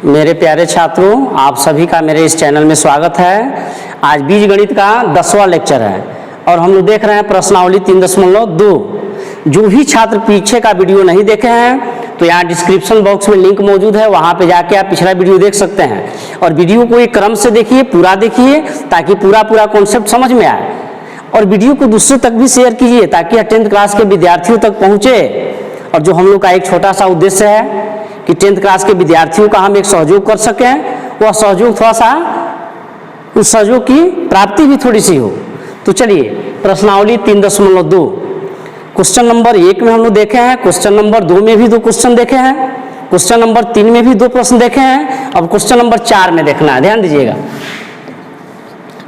मेरे प्यारे छात्रों, आप सभी का मेरे इस चैनल में स्वागत है। आज बीजगणित का 10वां लेक्चर है और हम लोग देख रहे हैं प्रश्नावली 3.2। जो भी छात्र पीछे का वीडियो नहीं देखे हैं तो यहाँ डिस्क्रिप्शन बॉक्स में लिंक मौजूद है, वहाँ पे जाके आप पिछला वीडियो देख सकते हैं। और वीडियो को एक क्रम से देखिए, पूरा देखिए ताकि पूरा कॉन्सेप्ट समझ में आए। और वीडियो को दूसरों तक भी शेयर कीजिए ताकि 10th क्लास के विद्यार्थियों तक पहुँचे। और जो हम लोग का एक छोटा सा उद्देश्य है कि 10th क्लास के विद्यार्थियों का हम एक सहयोग कर सकें, वह सहयोग थोड़ा सा, उस सहयोग की प्राप्ति भी थोड़ी सी हो। तो चलिए प्रश्नावली 3.2 क्वेश्चन नंबर 1 में हम लोग देखे हैं, क्वेश्चन नंबर 2 में भी 2 क्वेश्चन देखे हैं, क्वेश्चन नंबर 3 में भी 2 प्रश्न देखे हैं। अब क्वेश्चन नंबर 4 में देखना है, ध्यान दीजिएगा।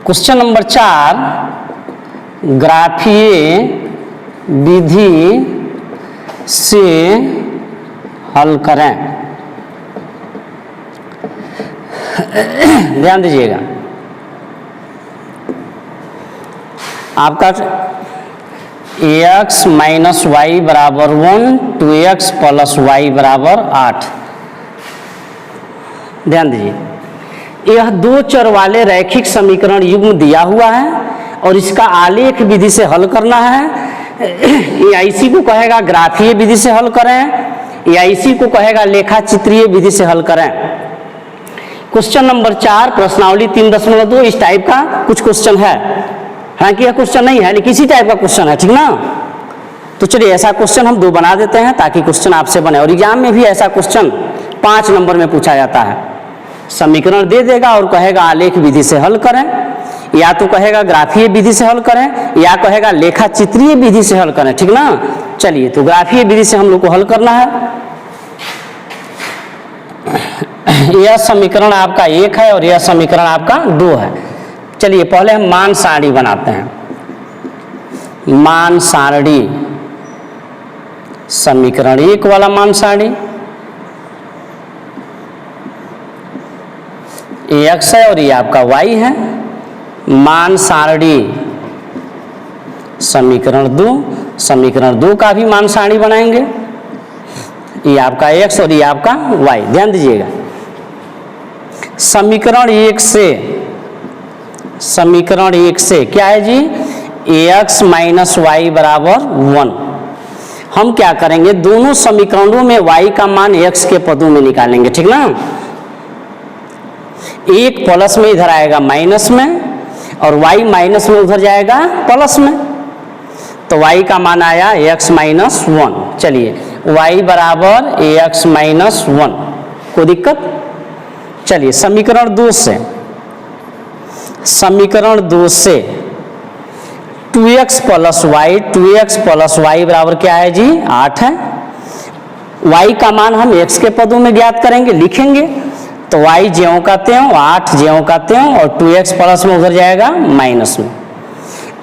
क्वेश्चन नंबर 4, ग्राफीय विधि से हल करें। ध्यान दीजिएगा, आपका x माइनस वाई बराबर 1, 2x प्लस वाई बराबर 8। ध्यान दीजिए, यह 2 चर वाले रैखिक समीकरण युग्म दिया हुआ है और इसका आलेख विधि से हल करना है। या इसी को कहेगा ग्राफीय विधि से हल करें, या इसी को कहेगा लेखा चित्रीय विधि से हल करें। क्वेश्चन नंबर 4 प्रश्नावली 3.2 इस टाइप का कुछ क्वेश्चन है। हालांकि यह क्वेश्चन नहीं है लेकिन इसी टाइप का क्वेश्चन है, ठीक ना। तो चलिए ऐसा क्वेश्चन हम 2 बना देते हैं ताकि क्वेश्चन आपसे बने। और एग्जाम में भी ऐसा क्वेश्चन 5 नंबर में पूछा जाता है। समीकरण दे देगा और कहेगा आलेख विधि से हल करें, या तो कहेगा ग्राफीय विधि से हल करें, या कहेगा लेखा चित्रीय विधि से हल करें, ठीक ना। चलिए तो ग्राफीय विधि से हम लोग को हल करना है। यह समीकरण आपका 1 है और यह समीकरण आपका 2 है। चलिए पहले हम मान सारणी बनाते हैं। मान सारणी, समीकरण 1 वाला मान सारणी x है और ये आपका y है। मान सारणी समीकरण 2, समीकरण 2 का भी मान सारणी बनाएंगे। ये आपका x और ये आपका y। ध्यान दीजिएगा, समीकरण 1 से क्या है जी, ax माइनस वाई बराबर 1। हम क्या करेंगे, दोनों समीकरणों में y का मान x के पदों में निकालेंगे, ठीक ना। एक प्लस में इधर आएगा माइनस में और y माइनस में उधर जाएगा प्लस में, तो y का मान आया x माइनस 1। चलिए y बराबर ax माइनस 1, कोई दिक्कत। चलिए समीकरण 2 से, समीकरण 2 से 2x प्लस वाई बराबर क्या है जी, 8 है। y का मान हम x के पदों में ज्ञात करेंगे, लिखेंगे। तो y ज्यों का त्यों, 8 ज्यों का त्यों, और 2x प्लस में उधर जाएगा माइनस में।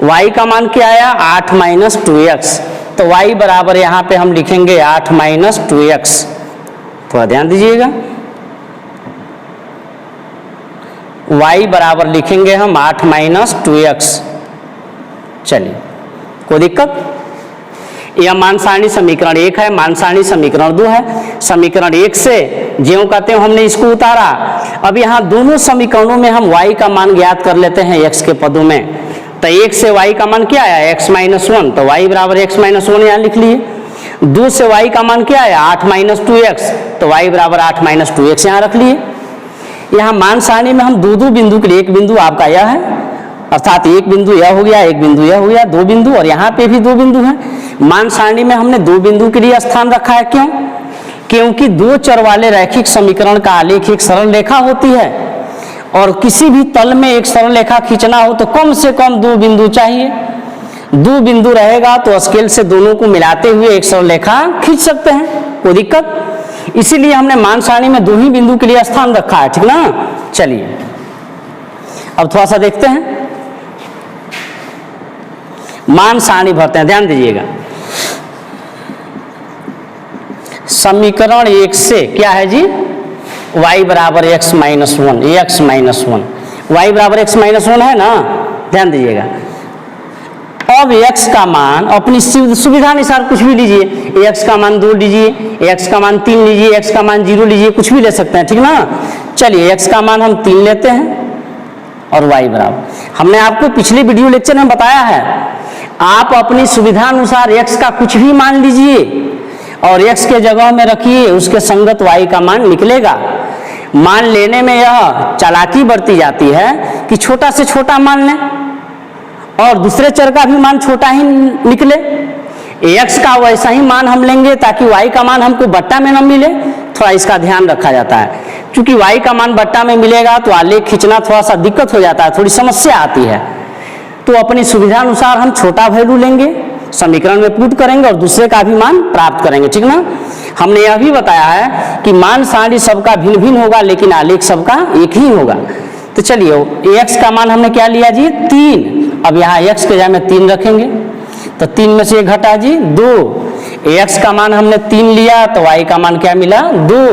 y का मान क्या आया, 8 माइनस 2x। तो y बराबर यहाँ पे हम लिखेंगे 8 माइनस 2x। थोड़ा ध्यान दीजिएगा, y बराबर लिखेंगे हम 8 माइनस 2x। चलिए कोई दिक्कत। यह मान सारणी समीकरण 1 है, मान सारणी समीकरण 2 है। समीकरण 1 से ज्यों का त्यों हमने इसको उतारा। अब यहाँ दोनों समीकरणों में हम y का मान ज्ञात कर लेते हैं x के पदों में। तो 1 से y का मान क्या आया, x माइनस 1, तो y बराबर x माइनस 1 यहाँ लिख लिए। 2 से y का मान क्या आया, 8 माइनस 2x, तो y बराबर 8 माइनस 2x यहाँ रख लिए। यहाँ मान सारणी में हम 2 बिंदु के लिए, एक बिंदु आपका यह है, अर्थात एक बिंदु यह हो गया, एक बिंदु यह हो गया, 2 बिंदु, और यहाँ पे भी 2 बिंदु हैं। मान सारणी में हमने 2 बिंदु के लिए स्थान रखा है, क्यों? क्योंकि 2 चर वाले रैखिक समीकरण का आलेख एक सरल रेखा होती है और किसी भी तल में एक सरल रेखा खींचना हो तो कम से कम 2 बिंदु चाहिए। 2 बिंदु रहेगा तो स्केल से दोनों को मिलाते हुए एक सरल रेखा खींच सकते हैं, कोई दिक्कत। इसीलिए हमने मान सारणी में 2 ही बिंदु के लिए स्थान रखा है, ठीक ना। चलिए अब थोड़ा सा देखते हैं, मान सारणी भरते हैं। ध्यान दीजिएगा, समीकरण 1 से क्या है जी, y बराबर x minus 1, x minus 1, y बराबर x माइनस 1 है ना। ध्यान दीजिएगा, अब x का मान अपनी सुविधा अनुसार कुछ भी लीजिए, x का मान 2 लीजिए, x का मान 3 लीजिए, x का मान 0 लीजिए, कुछ भी ले सकते हैं, ठीक ना। चलिए x का मान हम 3 लेते हैं और y बराबर, हमने आपको पिछले वीडियो लेक्चर में बताया है, आप अपनी सुविधा अनुसार x का कुछ भी मान लीजिए और x के जगह में रखिए, उसके संगत y का मान निकलेगा। मान लेने में यह चालाकी बरती जाती है कि छोटा से छोटा मान लें और दूसरे चर का भी मान छोटा ही निकले। x का वैसा ही मान हम लेंगे ताकि y का मान हमको बट्टा में न मिले, थोड़ा इसका ध्यान रखा जाता है। क्योंकि y का मान बट्टा में मिलेगा तो आलेख खींचना थोड़ा सा दिक्कत हो जाता है, थोड़ी समस्या आती है। तो अपनी सुविधा अनुसार हम छोटा वैल्यू लेंगे, समीकरण में पुट करेंगे और दूसरे का भी मान प्राप्त करेंगे, ठीक ना। हमने यह भी बताया है कि मान सारणी सबका भिन्न भिन्न होगा लेकिन आलेख सबका एक ही होगा। तो चलिए x का मान हमने क्या लिया जी 3, अब यहाँ x के जगह में 3 रखेंगे तो 3 में से 1 घटा जी 2, x का मान हमने 3 लिया तो y का मान क्या मिला 2।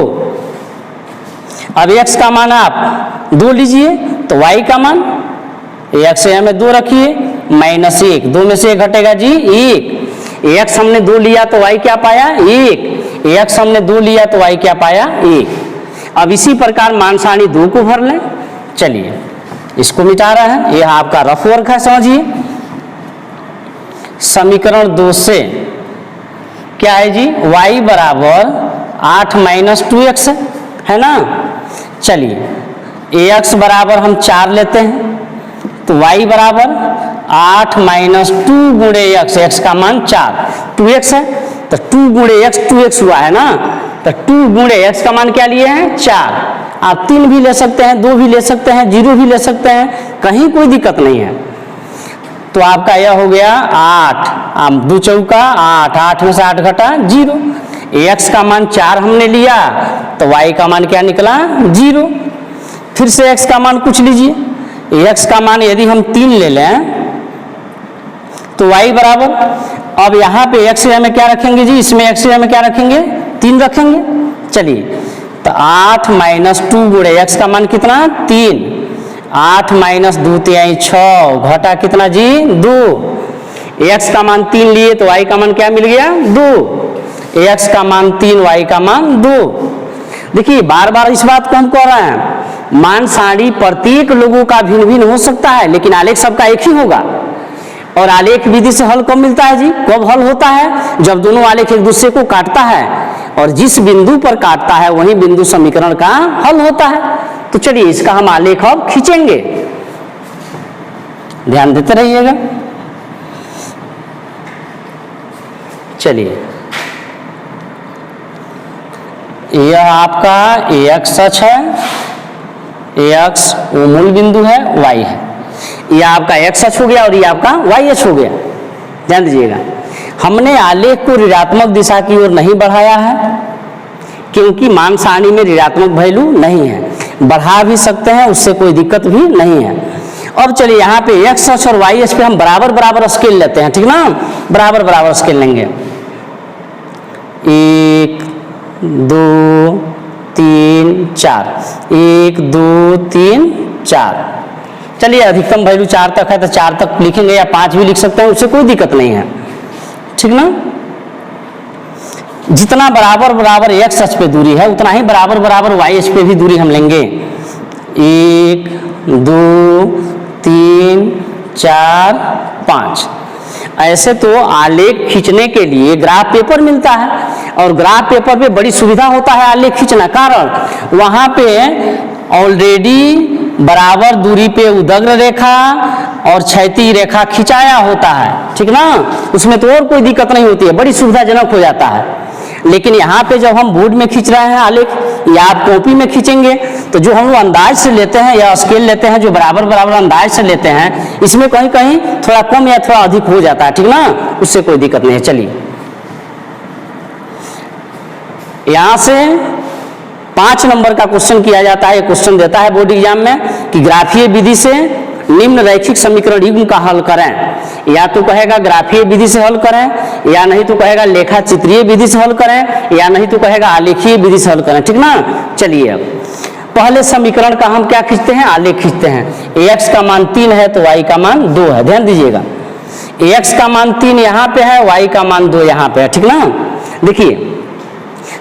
अब x का मान आप 2 लीजिए तो y का मान x से हमें 2 रखिए -1, 2 में से 1 घटेगा जी 1, x हमने 2 लिया तो y क्या पाया 1, x हमने 2 लिया तो y क्या पाया 1। अब इसी प्रकार मान सारणी 2 को भर लें। चलिए इसको मिटा रहा है, यह आपका रफ वर्क है, समझिए। समीकरण 2 से क्या है जी y बराबर 8 - 2x है ना। चलिए ax बराबर हम 4 लेते हैं तो y बराबर 8 - 2 गुणे x, x का मान 4, 2x है तो 2 गुणे x 2x हुआ है ना, तो 2 गुणे x का मान क्या लिए हैं 4। आप 3 भी ले सकते हैं, 2 भी ले सकते हैं, 0 भी ले सकते हैं, कहीं कोई दिक्कत नहीं है। तो आपका यह हो गया 8, 2 चौका 8, 8 में से 8 घटा 0, x का मान 4 हमने लिया तो y का मान क्या निकला 0। फिर से x का मान कुछ लीजिए, x का मान यदि हम 3 ले लें तो y बराबर, अब यहाँ पे x में क्या रखेंगे जी, इसमें x में क्या रखेंगे 3 रखेंगे। चलिए तो 8 - 2 गुणे x का मान कितना 3, 8 - 2 = 6 घटा कितना जी 2, x का मान 3 लिए तो y का मान क्या मिल गया 2, x का मान 3 y का मान 2। देखिए बार बार इस बात को हम कह रहे हैं, मान सारणी प्रत्येक लोगों का भिन्न भिन्न हो सकता है लेकिन आलेख सबका एक ही होगा। और आलेख विधि से हल कब मिलता है जी, कब हल होता है जब दोनों आलेख एक दूसरे को काटता है और जिस बिंदु पर काटता है वही बिंदु समीकरण का हल होता है। तो चलिए इसका हम आलेख अब खींचेंगे, ध्यान देते रहिएगा। चलिए यह आपका ax अक्ष है, ax वो मूल बिंदु है, y है, यह आपका x अक्ष हो गया और यह आपका y अक्ष हो गया। ध्यान दीजिएगा, हमने आलेख को ऋणात्मक दिशा की ओर नहीं बढ़ाया है क्योंकि मान सारणी में ऋणात्मक वैल्यू नहीं है, बढ़ा भी सकते हैं, उससे कोई दिक्कत भी नहीं है। अब चलिए यहाँ पे x अक्ष और y अक्ष पे हम बराबर बराबर स्केल लेते हैं, ठीक ना, बराबर बराबर स्केल लेंगे। 1 2 3 4, 1 2 3 4। चलिए अधिकतम वैल्यू 4 तक है तो 4 तक लिखेंगे या 5 भी लिख सकते हैं, उससे कोई दिक्कत नहीं है, ठीक ना। जितना बराबर बराबर x अक्ष पे दूरी है उतना ही बराबर बराबर y अक्ष पे भी दूरी हम लेंगे। 1 2 3 4 5। ऐसे तो आलेख खींचने के लिए ग्राफ पेपर मिलता है और ग्राफ पेपर पे बड़ी सुविधा होता है आलेख खींचना, कारण वहाँ पे ऑलरेडी बराबर दूरी पे उदग्र रेखा और क्षैतिज रेखा खिंचाया होता है, ठीक ना, उसमें तो और कोई दिक्कत नहीं होती है, बड़ी सुविधाजनक हो जाता है। लेकिन यहाँ पे जब हम बोर्ड में खींच रहे हैं आलेख या आप कॉपी में खींचेंगे तो जो हम लोग अंदाज से लेते हैं या स्केल लेते हैं, जो बराबर बराबर अंदाज से लेते हैं, इसमें कहीं कहीं थोड़ा कम या थोड़ा अधिक हो जाता है, ठीक ना, उससे कोई दिक्कत नहीं है। चलिए यहाँ से 5 नंबर का क्वेश्चन किया जाता है, क्वेश्चन देता है बोर्ड एग्जाम में कि ग्राफीय विधि से निम्न रैखिक समीकरण युग्म का हल करें। या तो कहेगा ग्राफीय विधि से हल करें, या नहीं तो कहेगा लेखा चित्रीय विधि से हल करें, या नहीं तो कहेगा आलेखीय विधि से हल करें, ठीक ना। चलिए अब पहले समीकरण का हम क्या खींचते हैं, आलेख खींचते हैं। ax का मान 3 है तो y का मान 2 है। ध्यान दीजिएगा x का मान 3 यहाँ पे है, y का मान 2 यहाँ पे है, ठीक ना। देखिए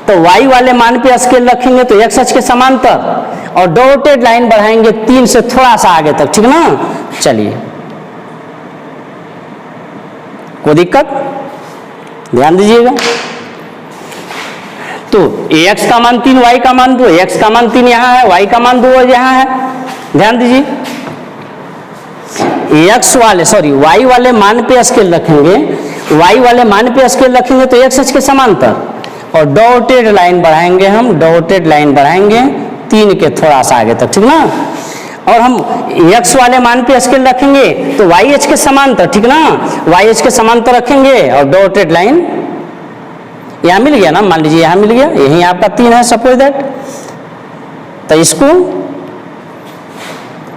तो y वाले मान पे स्केल रखेंगे तो x अक्ष के समांतर और डॉटेड लाइन बढ़ाएंगे 3 से थोड़ा सा आगे तक, ठीक ना। चलिए कोई दिक्कत, ध्यान दीजिएगा। तो x का मान 3, y का मान 2, x का मान 3 यहाँ है, y का मान 2 यहाँ है, ध्यान दीजिए। y वाले मान पे स्केल रखेंगे, y वाले मान पे स्केल रखेंगे तो x अक्ष के समांतर और डॉटेड लाइन बढ़ाएंगे, हम डॉटेड लाइन बढ़ाएंगे 3 के थोड़ा सा आगे तक, ठीक ना। और हम x वाले मान पे स्केल रखेंगे तो y अक्ष के समांतर, ठीक ना, y अक्ष के समांतर रखेंगे और डॉटेड लाइन यहाँ मिल गया ना, मान लीजिए यहाँ मिल गया, यही आपका 3 है, सपोज दैट। तो इसको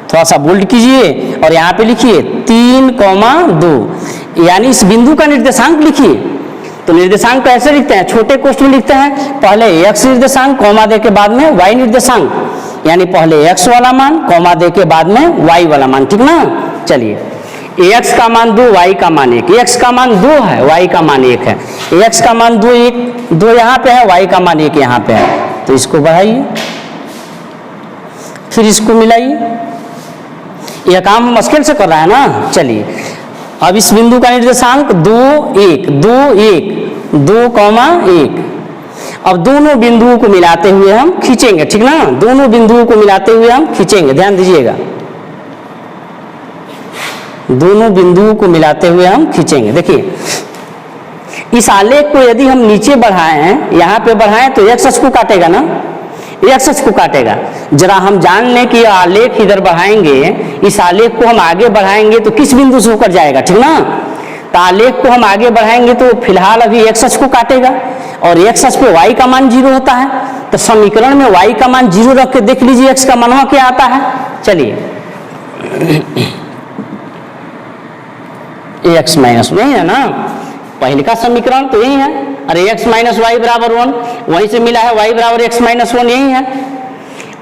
थोड़ा सा बोल्ड कीजिए और यहाँ पे लिखिए 3,2, यानी इस बिंदु का निर्देशांक लिखिए। तो निर्देशांक कैसे लिखते हैं, छोटे कोष्ठ में लिखते हैं, पहले x निर्देशांक कॉमा दे के बाद में y निर्देशांक, यानी पहले x वाला मान कॉमा दे के बाद में y वाला मान, ठीक ना। चलिए x का मान 2, y का मान 1, x का मान 2 है, y का मान 1 है, x का मान 2 यहाँ पे है, y का मान 1 यहाँ पे है। तो इसको बढ़ाइए, फिर इसको मिलाइए, यह काम हम स्केल से कर रहे हैं ना। चलिए अब इस बिंदु का निर्देशांक 2, 1, 2, 1, 2,1। अब दोनों बिंदुओं को मिलाते हुए हम खींचेंगे, ठीक ना, दोनों बिंदुओं को मिलाते हुए हम खींचेंगे, ध्यान दीजिएगा, दोनों बिंदुओं को मिलाते हुए हम खींचेंगे। देखिए इस आलेख को यदि हम नीचे बढ़ाएं, यहाँ पे बढ़ाएं तो x अक्ष को काटेगा ना, x अक्ष को काटेगा। जरा हम जान लें कि आलेख इधर बढ़ाएंगे, इस आलेख को हम आगे बढ़ाएंगे तो किस बिंदु से होकर जाएगा, ठीक ना। तो आलेख को हम आगे बढ़ाएंगे तो फिलहाल अभी x अक्ष को काटेगा और x अक्ष पे y का मान 0 होता है। तो समीकरण में y का मान 0 रख के देख लीजिए x का मान क्या आता है। चलिए x माइनस यही है ना, पहले का समीकरण तो यही है, अरे x माइनस वाई बराबर 1, वहीं से मिला है y बराबर x माइनस 1, यही है।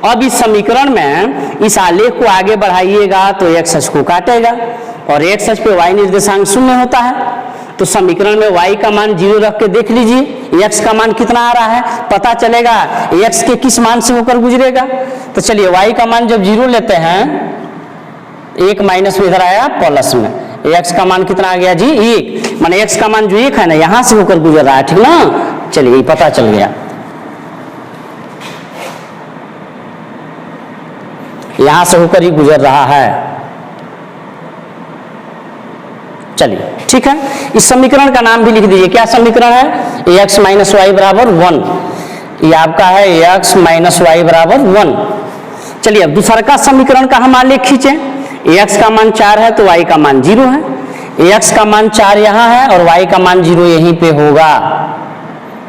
अब इस समीकरण में इस आलेख को आगे बढ़ाइएगा तो x अक्ष को काटेगा और x अक्ष पे y निर्देशांक 0 होता है। तो समीकरण में y का मान 0 रख के देख लीजिए x का मान कितना आ रहा है, पता चलेगा x के किस मान से होकर गुजरेगा। तो चलिए y का मान जब 0 लेते हैं, 1 माइनस में इधर आया प्लस में, x का मान कितना आ गया जी 1, माने x का मान जो 1 है ना यहां से होकर गुजर रहा है, ठीक ना। चलिए ये पता चल गया, यहां से होकर ही गुजर रहा है। चलिए ठीक है, इस समीकरण का नाम भी लिख दीजिए, क्या समीकरण है, x माइनस वाई बराबर 1, ये आपका है x माइनस वाई बराबर 1। चलिए अब दूसरा का समीकरण का हम आलेख खींचे, x का मान 4 है तो y का मान 0 है, x का मान 4 यहाँ है और y का मान 0 यहीं पे होगा,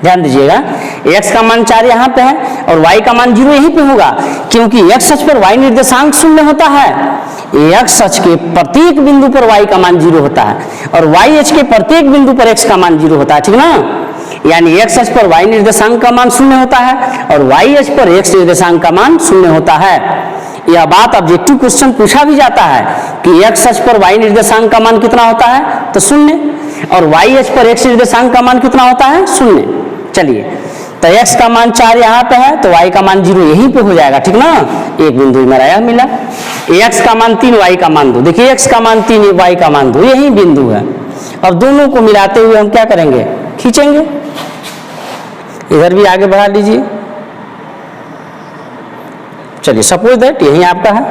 ध्यान दीजिएगा। x का मान 4 यहाँ पे है और y का मान 0 यहीं पे होगा, क्योंकि x अक्ष पर y निर्देशांक 0 होता है, x अक्ष के प्रत्येक बिंदु पर y का मान 0 होता है और y अक्ष के प्रत्येक बिंदु पर x का मान 0 होता है, ठीक ना। यानी x अक्ष पर y निर्देशांक का मान 0 होता है और y अक्ष पर x निर्देशांक का मान 0 होता है। यह बात ऑब्जेक्टिव क्वेश्चन पूछा भी जाता है कि x अक्ष पर y निर्देशांक का मान कितना होता है, तो 0, और y अक्ष पर x निर्देशांक का मान कितना होता है, 0। चलिए तो x का मान 4 यहाँ पे है तो y का मान 0 यहीं पे हो जाएगा, ठीक ना। एक बिंदु मेरा यह मिला, x का मान 3, y का मान 2, देखिए x का मान 3, y का मान 2, यही बिंदु है। अब दोनों को मिलाते हुए हम क्या करेंगे, खींचेंगे, इधर भी आगे बढ़ा लीजिए। चलिए सपोज दैट यही आपका है।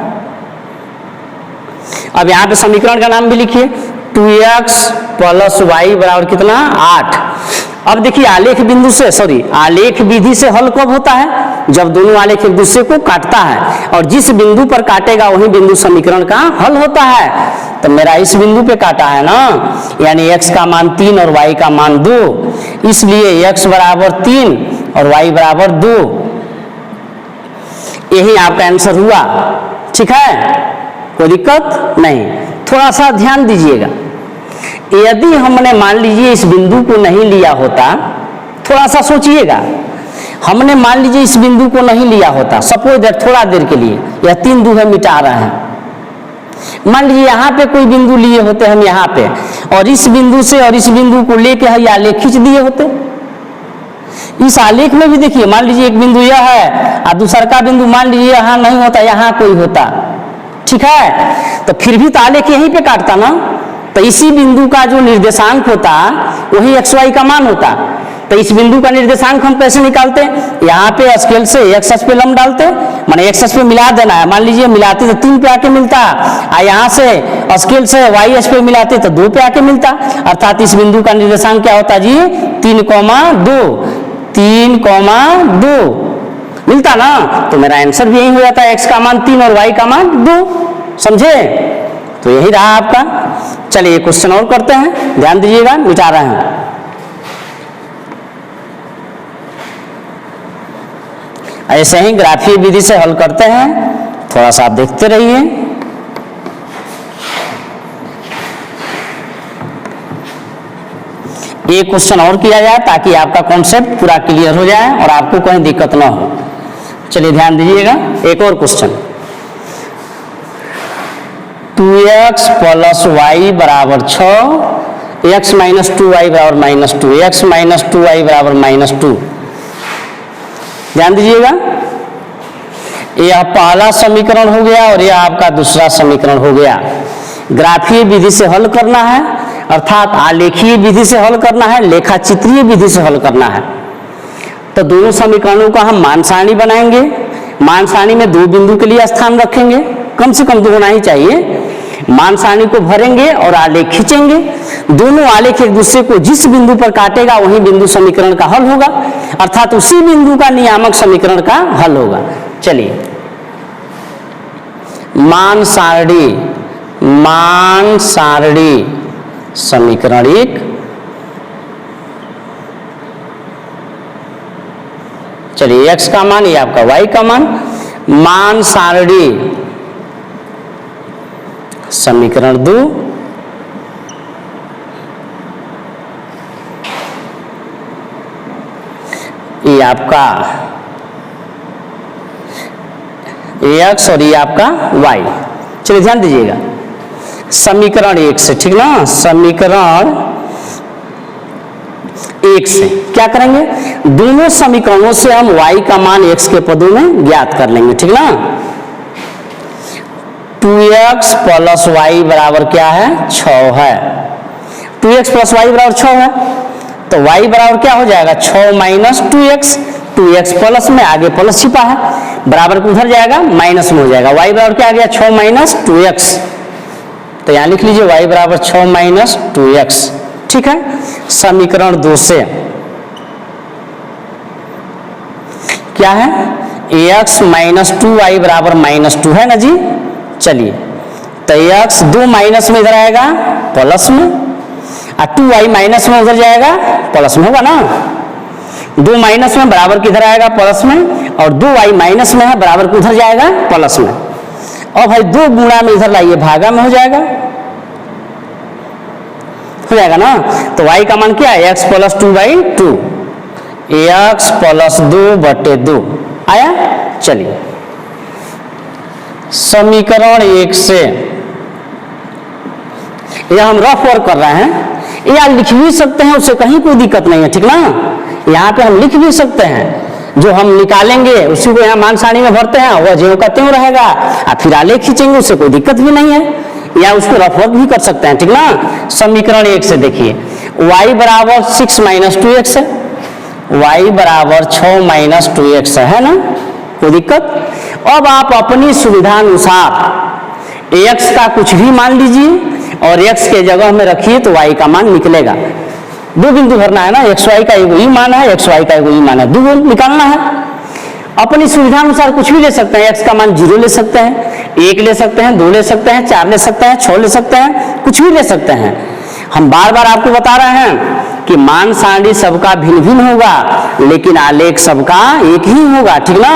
अब यहाँ पे समीकरण का नाम भी लिखिए, 2x प्लस वाई बराबर कितना 8। अब देखिए आलेख बिंदु से आलेख विधि से हल कब होता है, जब दोनों आलेख एक दूसरे को काटता है और जिस बिंदु पर काटेगा वही बिंदु समीकरण का हल होता है। तो मेरा इस बिंदु पे काटा है ना, यानी x का मान 3 और y का मान 2, इसलिए x बराबर 3 और y बराबर 2, यही आपका आंसर हुआ, ठीक है, कोई दिक्कत नहीं। थोड़ा सा ध्यान दीजिएगा, यदि हमने मान लीजिए इस बिंदु को नहीं लिया होता, थोड़ा सा सोचिएगा, हमने मान लीजिए इस बिंदु को नहीं लिया होता, सपोज दैट थोड़ा देर के लिए, यह 3 दूहे मिटा रहे हैं, मान लीजिए यहाँ पे कोई बिंदु लिए होते हम यहाँ पे, और इस बिंदु से और इस बिंदु को लेके हम आलेख खींच दिए होते। इस आलेख में भी देखिए, मान लीजिए एक बिंदु यह है और दूसरा का बिंदु मान लीजिए यहाँ नहीं होता, यहाँ कोई होता, ठीक है, तो फिर भी तो आलेख यहीं पे काटता ना। तो इसी बिंदु का जो निर्देशांक होता वही एक्स वाई का मान होता। तो इस बिंदु का निर्देशांक हम कैसे निकालते? यहाँ पे स्केल से एक्स अक्ष पे लंब डालते, माने एक्स अक्ष पे मिला देना है। मान लीजिए मिलाते तो 3 पे आके मिलता, और यहाँ से स्केल से वाई अक्ष पे मिलाते तो 2 पे आके मिलता। अर्थात इस बिंदु का निर्देशांक क्या होता जी? 3,2 3,2 मिलता ना। तो मेरा आंसर भी यही हो जाता है, एक्स का मान 3 और वाई का मान 2। समझे? तो यही रहा आपका। चलिए क्वेश्चन और करते हैं, ध्यान दीजिएगा, मिटा रहे हैं। ऐसे ही ग्राफीय विधि से हल करते हैं, थोड़ा सा आप देखते रहिए। एक क्वेश्चन और किया जाए ताकि आपका कॉन्सेप्ट पूरा क्लियर हो जाए और आपको कोई दिक्कत ना हो। चलिए ध्यान दीजिएगा, एक और क्वेश्चन। 2x प्लस वाई बराबर 6, x माइनस 2y बराबर -2, x माइनस 2y बराबर -2। ध्यान दीजिएगा, यह पहला समीकरण हो गया और यह आपका दूसरा समीकरण हो गया। ग्राफीय विधि से हल करना है, अर्थात आलेखीय विधि से हल करना है, लेखाचित्रीय विधि से हल करना है। तो दोनों समीकरणों का हम मान सारणी बनाएंगे। मान सारणी में 2 बिंदु के लिए स्थान रखेंगे, कम से कम 2 होना ही चाहिए। मान सारणी को भरेंगे और आलेख खींचेंगे। दोनों आलेख एक दूसरे को जिस बिंदु पर काटेगा वही बिंदु समीकरण का हल होगा, अर्थात उसी बिंदु का नियामक समीकरण का हल होगा। चलिए मान सारणी समीकरण 1, चलिए x का मान, ये आपका y का मान सारणी समीकरण 2, ये आपका x और ये आपका y। चलिए ध्यान दीजिएगा, समीकरण 1 से, ठीक ना, समीकरण 1 से क्या करेंगे? दोनों समीकरणों से हम y का मान x के पदों में ज्ञात कर लेंगे, ठीक ना। 2x प्लस वाई बराबर क्या है? 6 है। 2x प्लस वाई बराबर 6 है, तो y बराबर क्या हो जाएगा? 6 माइनस 2x, 2x प्लस में आगे प्लस छिपा है, बराबर को उधर जाएगा माइनस में हो जाएगा। y बराबर क्या आ गया? 6 माइनस 2x। तो यहाँ लिख लीजिए y बराबर 6 माइनस 2x, ठीक है। समीकरण 2 से क्या है? x माइनस 2y बराबर -2 है ना जी। चलिए तो x 2 माइनस में इधर आएगा प्लस में, और 2y माइनस में उधर जाएगा प्लस में, होगा ना। 2 माइनस में बराबर किधर आएगा? प्लस में, और 2y माइनस में है, बराबर को उधर जाएगा प्लस में। और भाई 2 गुणा में इधर लाइए, भागा में हो जाएगा ना। तो y का मान क्या है? x प्लस 2/2, x प्लस 2/2 आया। चलिए समीकरण 1 से, यह हम रफ वर्क कर रहे हैं, या लिख भी सकते हैं, उससे कहीं कोई दिक्कत नहीं है, ठीक ना। यहाँ पे हम लिख भी सकते हैं, जो हम निकालेंगे उसी को यहाँ मान सारणी में भरते हैं, वह ज्यों का त्यों रहेगा, और फिर आलेख खींचेंगे, उससे कोई दिक्कत भी नहीं है, या उसको रफ वर्क भी कर सकते हैं, ठीक ना। समीकरण 1 से देखिए, y बराबर 6 माइनस 2x है, y बराबर 6 माइनस 2x है ना, कोई दिक्कत। अब आप अपनी सुविधानुसार x का कुछ भी मान लीजिए और x के जगह में रखिए तो y का मान निकलेगा। 2 बिंदु भरना है ना, xy का एगो ही मान है, xy का एगो ही मान है, 2 निकालना है। अपनी सुविधानुसार कुछ भी ले सकते हैं, x का मान 0 ले सकते हैं, 1 ले सकते हैं, 2 ले सकते हैं, 4 ले सकते हैं, 6 ले सकते हैं, कुछ भी ले सकते हैं। हम बार बार आपको बता रहे हैं कि मान सारणी सबका भिन्न भिन्न होगा, लेकिन आलेख सबका एक ही होगा, ठीक ना।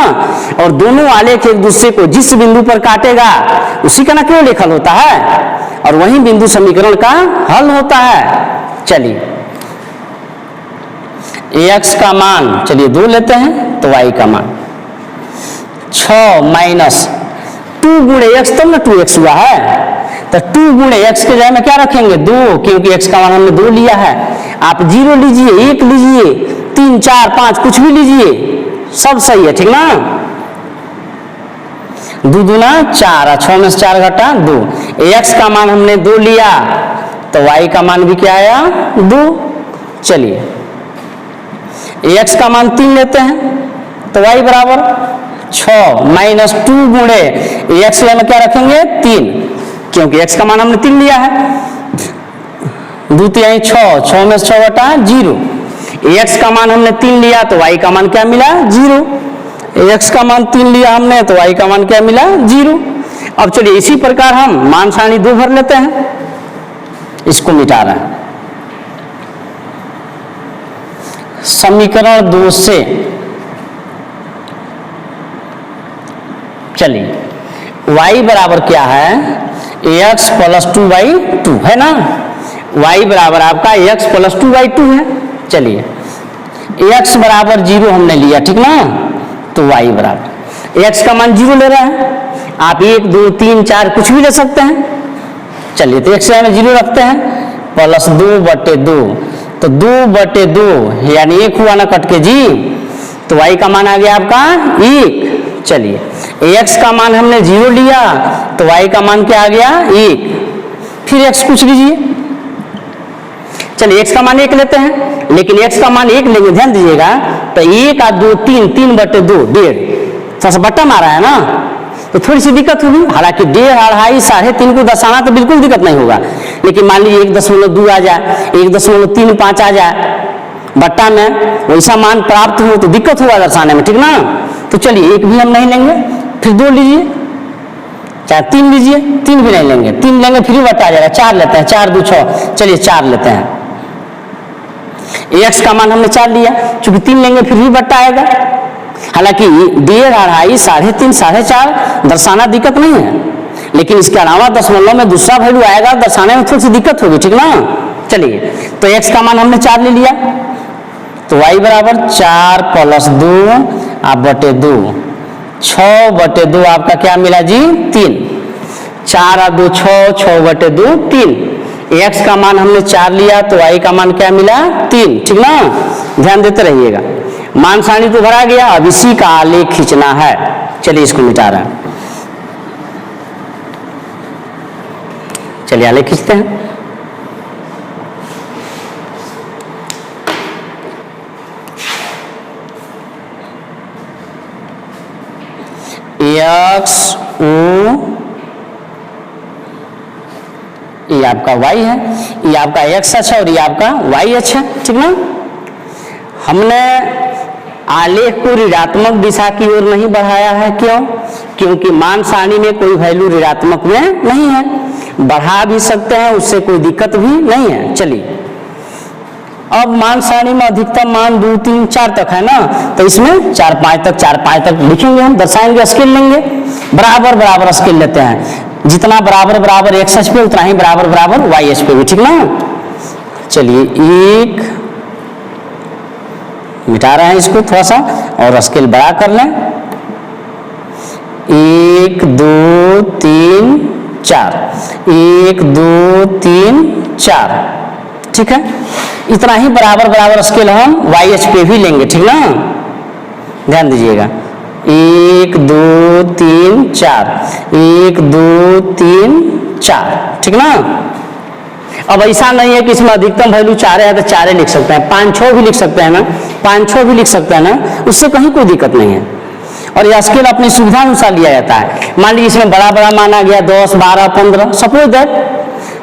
और दोनों आलेख एक दूसरे को जिस बिंदु पर काटेगा उसी का ना क्यों लेखल होता है, और वही बिंदु समीकरण का हल होता है। चलिए x का मान, चलिए 2 लेते हैं, तो y का मान 6 माइनस 2 गुणे x, तब ना 2x हुआ है, तो 2 गुणे x के जगह में क्या रखेंगे 2, क्योंकि x का मान हमने 2 लिया है। आप 0 लीजिए, 1 लीजिए, 3, 4, 5 कुछ भी लीजिए, सब सही है, ठीक ना। 2 दूना 4, 6 में से 4 घटा 2। x का मान हमने 2 लिया तो y का मान भी क्या आया 2। चलिए x का मान 3 लेते हैं तो y बराबर 6 माइनस 2 गुणे x में क्या रखेंगे 3, क्योंकि x का मान हमने 3 लिया है। 2 3 6, 6 में से 6 घटा 0। x का मान हमने 3 लिया तो y का मान क्या मिला 0। x का मान 3 लिया हमने तो y का मान क्या मिला 0। अब चलिए इसी प्रकार हम मान सारणी 2 भर लेते हैं, इसको मिटा रहे हैं। समीकरण 2 से चलिए y बराबर क्या है x प्लस 2/2 है ना। y बराबर आपका x प्लस 2/2 है। चलिए x बराबर 0 हमने लिया, ठीक ना, तो y बराबर x का मान 0 ले रहा है। आप 1 2 3 4 कुछ भी ले सकते हैं। चलिए तो x में 0 रखते हैं, प्लस 2/2, तो 2/2 यानी 1 हुआ ना कट के जी, तो y का मान आ गया आपका 1। चलिए x का मान हमने 0 लिया तो y का मान क्या आ गया 1। फिर x पूछ लीजिए। चलिए x का मान 1 लेते हैं, लेकिन x का मान 1 लेंगे, ध्यान दीजिएगा, तो 1 और 2 3, 3/2 1.5 थोड़ा सा बट्टा मारा है ना, तो थोड़ी सी दिक्कत होगी। हालांकि 1.5, 2.5, 3.5 को दर्शाना तो बिल्कुल दिक्कत नहीं होगा, लेकिन मान लीजिए 1.2 आ जाए, 1.35 आ जाए बट्टा में, वैसा मान प्राप्त हो तो दिक्कत होगा दर्शाने में, ठीक ना। तो चलिए 1 भी हम नहीं लेंगे, फिर 2 लीजिए, चाहे 3 लीजिए, 3 भी नहीं लेंगे, 3 लेंगे फिर भी बट्टा आ जाएगा, 4 लेते हैं, 4 2 6, चलिए 4 लेते हैं। x का मान हमने 4 लिया, चूंकि 3 लेंगे फिर भी बट्टा आएगा। हालांकि 1.5, 3.5, 4.5 दर्शाना दिक्कत नहीं है, लेकिन इसके अलावा दशमलव में दूसरा वैल्यू आएगा, दर्शाने में थोड़ी सी दिक्कत होगी, ठीक ना। चलिए तो x का मान हमने 4 ले लिया, तो y बराबर 4 प्लस 2/2, 6/2 आपका क्या मिला जी 3, 4 और 2 6, 6/2 3। x का मान हमने 4 लिया तो y का मान क्या मिला 3, ठीक ना। ध्यान देते रहिएगा। मान सारणी तो भरा गया, अब इसी का आलेख खींचना है। चलिए इसको मिटा रहे हैं, चलिए आलेख खींचते हैं। x o ये आपका y है, ये आपका x अक्ष है और ये आपका y अक्ष है, ठीक ना। हमने आलेख को ऋणात्मक दिशा की ओर नहीं बढ़ाया है, क्यों? क्योंकि मान सारणी में कोई वैल्यू ऋणात्मक में नहीं है, बढ़ा भी सकते हैं, उससे कोई दिक्कत भी नहीं है। चलिए अब मान सारणी में अधिकतम मान 2 3 4 तक है ना, तो इसमें 4 5 तक लिखेंगे, हम दर्शाएंगे, स्केल लेंगे, बराबर बराबर स्केल लेते हैं, जितना बराबर बराबर x अक्ष पे उतना ही बराबर बराबर y अक्ष पे भी, ठीक ना। चलिए एक मिटा रहे हैं इसको थोड़ा सा और स्केल बड़ा कर लें। 1 2 3 4, 1 2 3 4, ठीक है। इतना ही बराबर बराबर स्केल हम y अक्ष पे भी लेंगे, ठीक ना। ध्यान दीजिएगा, 1 2 3 4, 1 2 3 4, ठीक ना। अब ऐसा नहीं है कि इसमें अधिकतम वैल्यू 4 है तो 4 लिख सकते हैं, 5 6 भी लिख सकते हैं ना, 5 6 भी लिख सकते हैं ना, उससे कहीं कोई दिक्कत नहीं है। और यह स्केल अपनी सुविधा अनुसार लिया जाता है। मान लीजिए इसमें बड़ा बड़ा माना गया 10 12 15 सपोज दैट,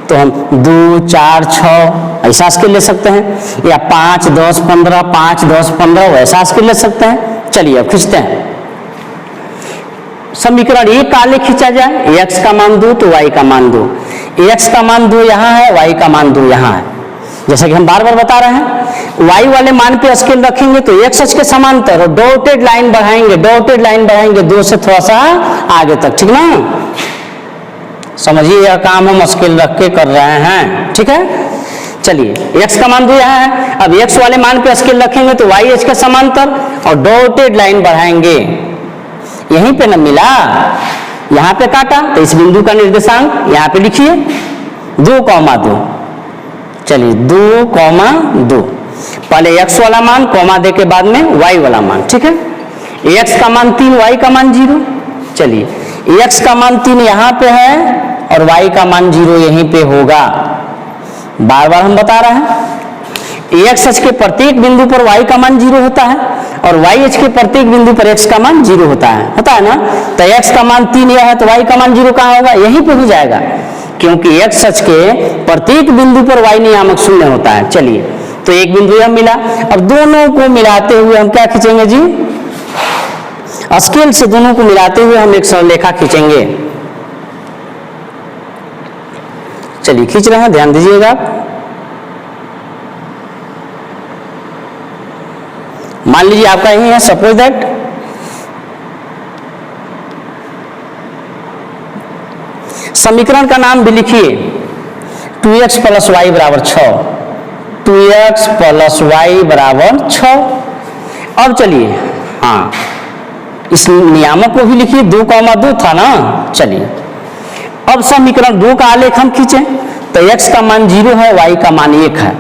तो हम 2 4 6 ऐसा स्केल ले सकते हैं, या 5 10 15 5 10 15 वैसा स्केल ले सकते हैं। चलिए अब खींचते हैं समीकरण 1 का आलेख खींचा जाए। x का मान 2 तो y का मान 2, x का मान 2 यहाँ है, y का मान 2 यहाँ है। जैसा कि हम बार बार बता रहे हैं, y वाले मान पे स्केल रखेंगे तो x अक्ष के समांतर और डॉटेड लाइन बढ़ाएंगे 2 से थोड़ा सा आगे तक, ठीक ना। समझिए यह काम हम स्केल रख के कर रहे हैं, ठीक है। चलिए x का मान 2 यहाँ है, अब x वाले मान पे स्केल रखेंगे तो y अक्ष के समांतर और डॉटेड लाइन बढ़ाएंगे, यहीं पे न मिला, यहाँ पे काटा तो इस बिंदु का निर्देशांक यहाँ पे लिखिए 2,2। चलिए 2,2, पहले x वाला मान कॉमा दे के बाद में y वाला मान, ठीक है। x का मान 3, y का मान 0। चलिए x का मान 3 यहाँ पे है और y का मान 0 यहीं पे होगा। बार बार हम बता रहे हैं x अक्ष के प्रत्येक बिंदु पर y का मान 0 होता है और y अक्ष के प्रत्येक बिंदु पर x का मान 0 होता है ना। तो x का मान 3 यह है तो y का मान 0 कहाँ होगा, यहीं पे हो जाएगा, क्योंकि x अक्ष के प्रत्येक बिंदु पर y नियामक 0 होता है। चलिए तो एक बिंदु यह मिला। अब दोनों को मिलाते हुए हम क्या खींचेंगे जी, स्केल से दोनों को मिलाते हुए हम एक सरलरेखा खींचेंगे। चलिए खींच रहे हैं, ध्यान दीजिएगा आप। मान लीजिए आपका यही है, सपोज दैट समीकरण का नाम भी लिखिए 2x + y = 6, 2x + y = 6। अब चलिए हाँ, इस नियामक को भी लिखिए, 2,2 था ना। चलिए अब समीकरण 2 का आलेख हम खींचें तो x का मान 0 है, y का मान 1 है।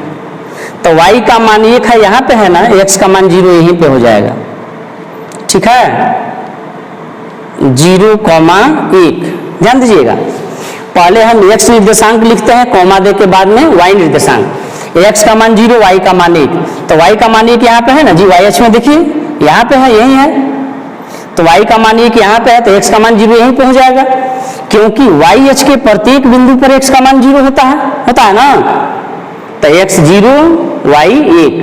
तो y का मान 1 है, यहाँ पे है ना, x का मान 0 यहीं पे हो जाएगा, ठीक है। 0,1, ध्यान दीजिएगा। पहले हम x निर्देशांक लिखते हैं कॉमा दे के बाद में y निर्देशांक। x का मान 0, y का मान 1। तो y का मान 1 यहाँ पे है ना जी, y अक्ष में देखिए यहाँ पे है, यही है। तो y का मान 1 यहाँ पे है तो x का मान 0 यहीं पे हो जाएगा, क्योंकि y अक्ष के प्रत्येक बिंदु पर x का मान 0 होता है ना। तो x 0, y 1,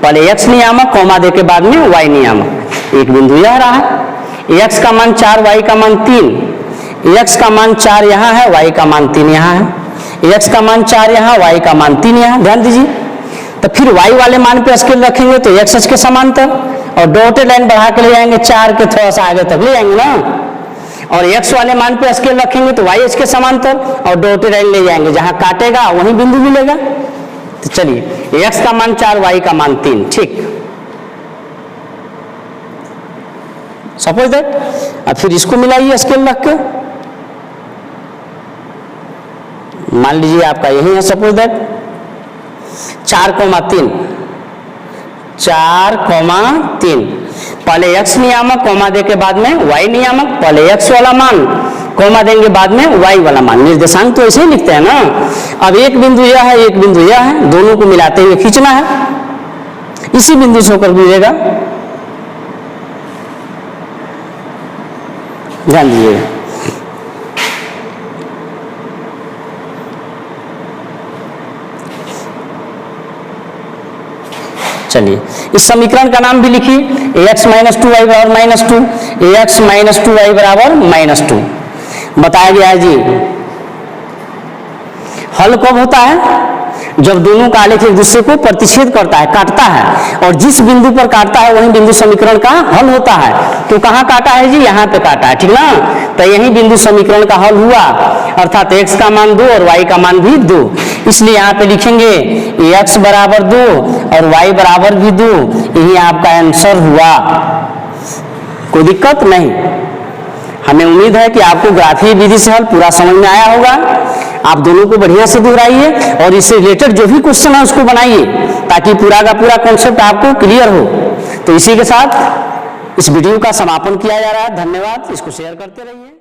पहले x नियामक कॉमा दे के बाद में y नियामक। एक बिंदु यह रहा, x का मान 4, y का मान 3। x का मान 4 यहाँ है, y का मान 3 यहाँ है। x का मान 4 यहाँ, y का मान 3 यहाँ, ध्यान दीजिए। तो फिर y वाले मान पे स्केल रखेंगे तो x अक्ष के समांतर, और डॉटेड लाइन बढ़ा के ले जाएंगे 4 के थोड़ा सा आगे तक ले जाएंगे ना। और x वाले मान पे स्केल रखेंगे तो y अक्ष के समांतर और डॉटेड लाइन ले जाएंगे, जहां काटेगा वहीं बिंदु मिलेगा। तो चलिए x का मान 4, y का मान 3, ठीक। सपोज दैट, अब फिर इसको मिलाइए स्केल रख के। मान लीजिए आपका यही है, सपोज दैट 4,3, 4,3। पहले x नियामक कॉमा दे के बाद में y नियामक, पहले x वाला मान कॉमा देंगे बाद में y वाला मान। निर्देशांक तो ऐसे ही लिखते हैं ना। अब एक बिंदु यह है, एक बिंदु यह है, दोनों को मिलाते हुए खींचना है, इसी बिंदु से होकर गुजरेगा, ध्यान दीजिएगा। चलिए इस समीकरण का नाम भी लिखिए ax - 2y = -2, ax - 2y = -2 बताया गया है जी। हल कब होता है, जब दोनों का आलेख एक दूसरे को प्रतिच्छेद करता है, काटता है, और जिस बिंदु पर काटता है वही बिंदु समीकरण का हल होता है। तो कहाँ काटा है जी, यहाँ पे काटा है, ठीक ना। तो यही बिंदु समीकरण का हल हुआ, अर्थात x का मान 2 और y का मान भी 2। इसलिए यहाँ पे लिखेंगे x = 2 और y = भी 2, यही आपका आंसर हुआ। कोई दिक्कत नहीं। हमें उम्मीद है कि आपको ग्राफीय विधि से हल पूरा समझ में आया होगा। आप दोनों को बढ़िया से दोहराइए और इससे रिलेटेड जो भी क्वेश्चन है उसको बनाइए, ताकि पूरा का पूरा कॉन्सेप्ट आपको क्लियर हो। तो इसी के साथ इस वीडियो का समापन किया जा रहा है। धन्यवाद, इसको शेयर करते रहिए।